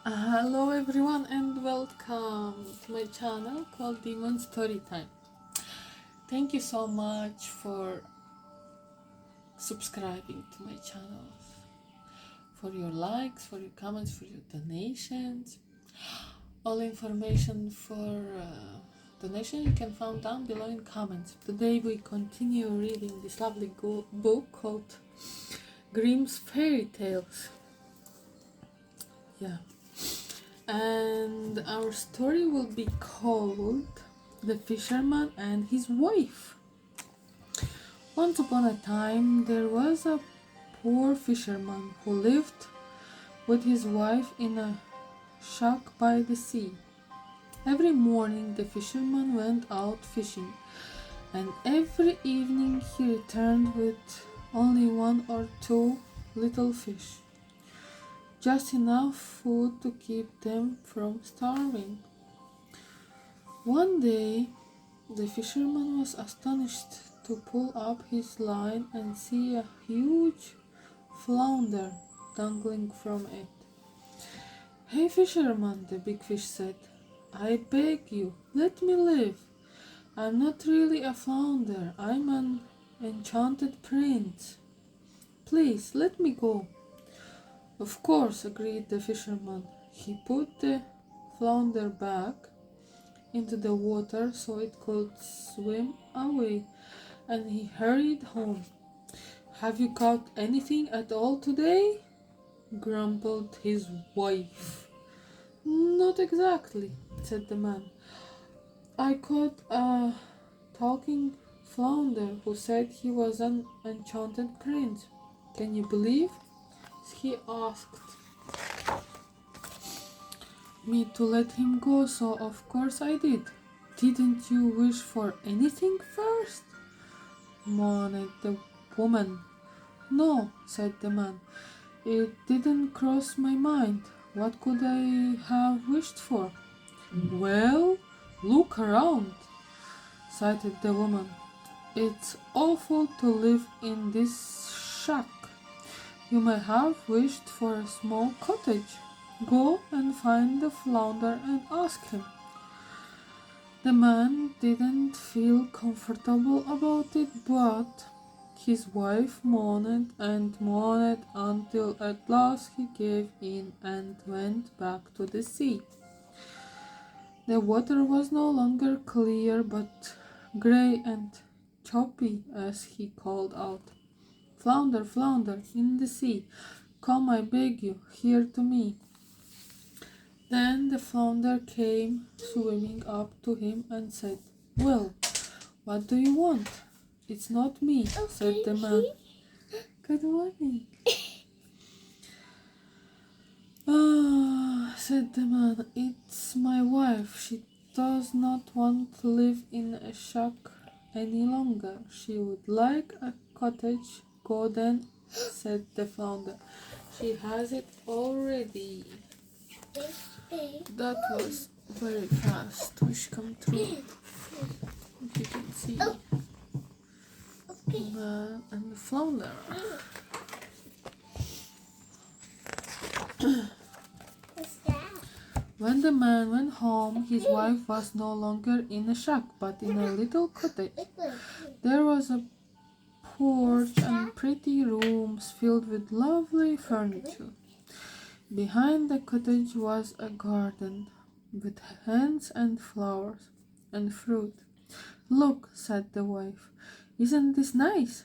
Hello everyone and welcome to my channel called Demon Storytime. Thank you so much for subscribing to my channel, for your likes, for your comments, for your donations. All information for donation you can find down below in comments. Today we continue reading this lovely book called Grimm's Fairy Tales. Yeah. And our story will be called The Fisherman and His Wife. Once upon a time there was a poor fisherman who lived with his wife in a shack by the sea. Every morning the fisherman went out fishing, and every evening he returned with only one or two little fish, just enough food to keep them from starving. One day, the fisherman was astonished to pull up his line and see a huge flounder dangling from it. "Hey fisherman," the big fish said, "I beg you, let me live. I'm not really a flounder, I'm an enchanted prince. Please, let me go." "Of course," agreed the fisherman. He put the flounder back into the water so it could swim away, and he hurried home. "Have you caught anything at all today?" grumbled his wife. "Not exactly," said the man. "I caught a talking flounder who said he was an enchanted prince. Can you believe?" He asked me to let him go, so of course I did. "Didn't you wish for anything first?" moaned the woman. "No," said the man. "It didn't cross my mind. What could I have wished for?" "Well, look around," sighed the woman. "It's awful to live in this shack. You may have wished for a small cottage. Go and find the flounder and ask him." The man didn't feel comfortable about it, but his wife moaned and moaned until at last he gave in and went back to the sea. The water was no longer clear but grey and choppy as he called out, "Flounder, flounder, in the sea, come, I beg you, here to me." Then the flounder came swimming up to him and said, "Well, what do you want?" "It's not me," said the man. "Good morning." "Ah," said the man, "it's my wife. She does not want to live in a shack any longer. She would like a cottage." "Go then," said the flounder. "She has it already." That was very fast. Wish come true. If you can see the man and the flounder. When the man went home, his wife was no longer in a shack, but in a little cottage. There was a porch and pretty rooms filled with lovely furniture. Behind the cottage was a garden with hens and flowers and fruit. "Look," said the wife, "isn't this nice?"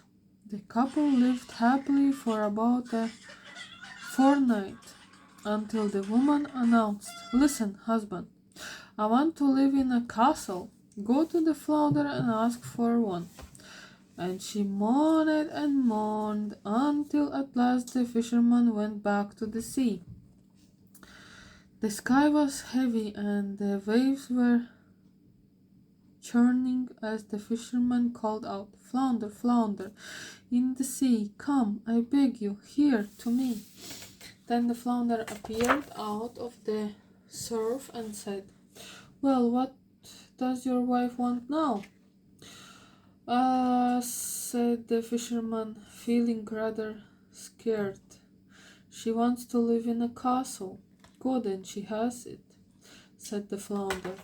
The couple lived happily for about a fortnight until the woman announced, "Listen, husband, I want to live in a castle. Go to the flounder and ask for one." And she moaned and moaned until at last the fisherman went back to the sea. The sky was heavy and the waves were churning as the fisherman called out, "Flounder, flounder, in the sea, come, I beg you, here to me." Then the flounder appeared out of the surf and said, "Well, what does your wife want now?" Said the fisherman, feeling rather scared. "She wants to live in a castle." Good, and she has it, said the flounder.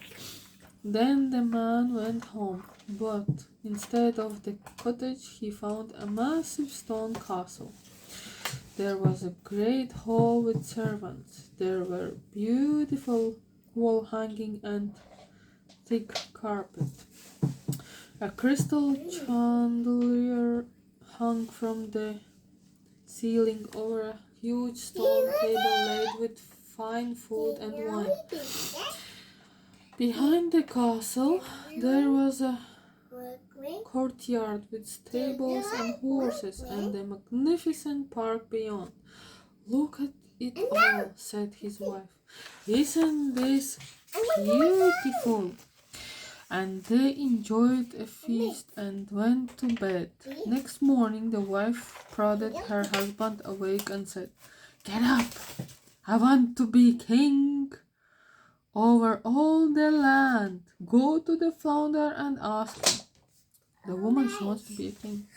Then the man went home, but instead of the cottage he found a massive stone castle. There was a great hall with servants. There were beautiful wall hanging and thick carpet. A crystal chandelier hung from the ceiling over a huge stone table laid with fine food and wine. Behind the castle there was a courtyard with stables and horses and a magnificent park beyond. Look at it all, said his wife. Isn't this beautiful? And they enjoyed a feast and went to bed. Next morning the wife prodded her husband awake and said, "Get up! I want to be king over all the land. Go to the flounder and ask him." The woman, she wants to be a king.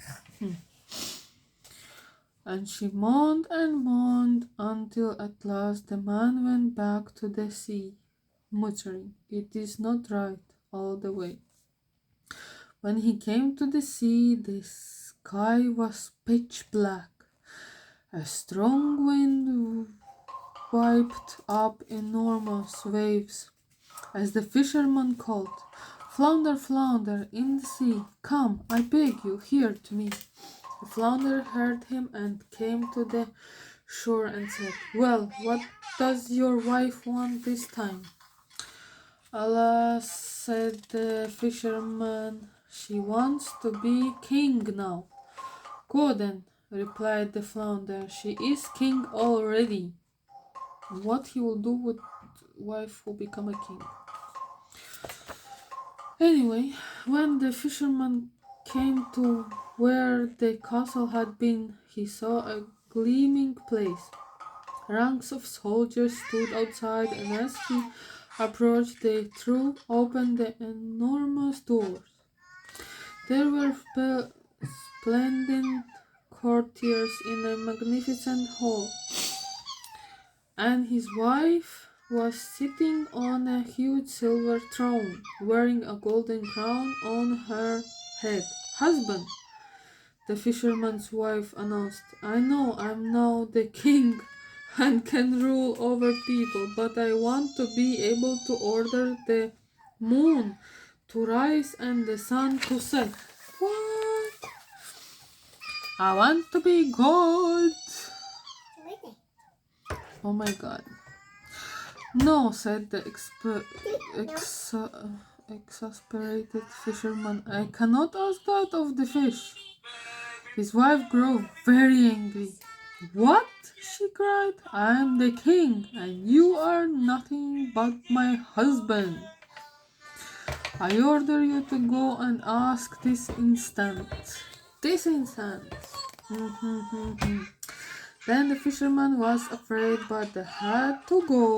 And she moaned and moaned until at last the man went back to the sea, muttering, "It is not right all the way." When he came to the sea, the sky was pitch black. A strong wind wiped up enormous waves as the fisherman called, "Flounder, flounder, in the sea, come, I beg you, here to me." The flounder heard him and came to the shore and said, "Well, what does your wife want this time?" "Alas," said the fisherman, "she wants to be king now." "Go then," replied the flounder, "she is king already." What he will do with wife who become a king? Anyway, when the fisherman came to where the castle had been, he saw a gleaming place. Ranks of soldiers stood outside, and as he approached, they threw open the enormous doors. There were splendid courtiers in a magnificent hall, and his wife was sitting on a huge silver throne, wearing a golden crown on her head. "Husband," the fisherman's wife announced, "I know I'm now the king and can rule over people, but I want to be able to order the moon to rise and the sun to set." "What? I want to be God." Oh my god. "No," said the exasperated fisherman, "I cannot ask that of the fish." His wife grew very angry. "What?" she cried. "I am the king, and you are nothing but my husband. I order you to go and ask this instant." This instant. Then the fisherman was afraid, but had to go.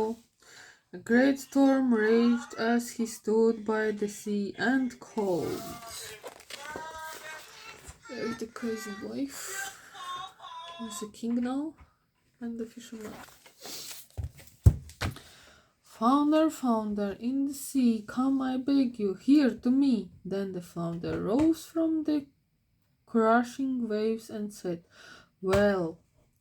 A great storm raged as he stood by the sea and called. There's the crazy wife. He's a king now, and the fisherman. "Flounder, flounder, in the sea, come, I beg you, here to me." Then the flounder rose from the crashing waves and said, "Well,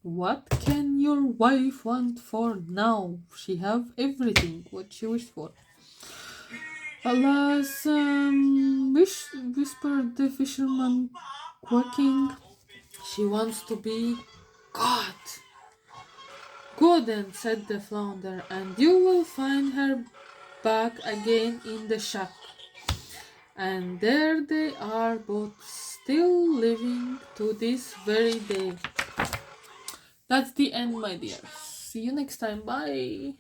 what can your wife want for now? She have everything what she wished for." "Alas," whispered the fisherman, quaking, "she wants to be God." "Go then," said the flounder, "and you will find her back again in the shack." And there they are both still living to this very day. That's the end, my dears. See you next time. Bye.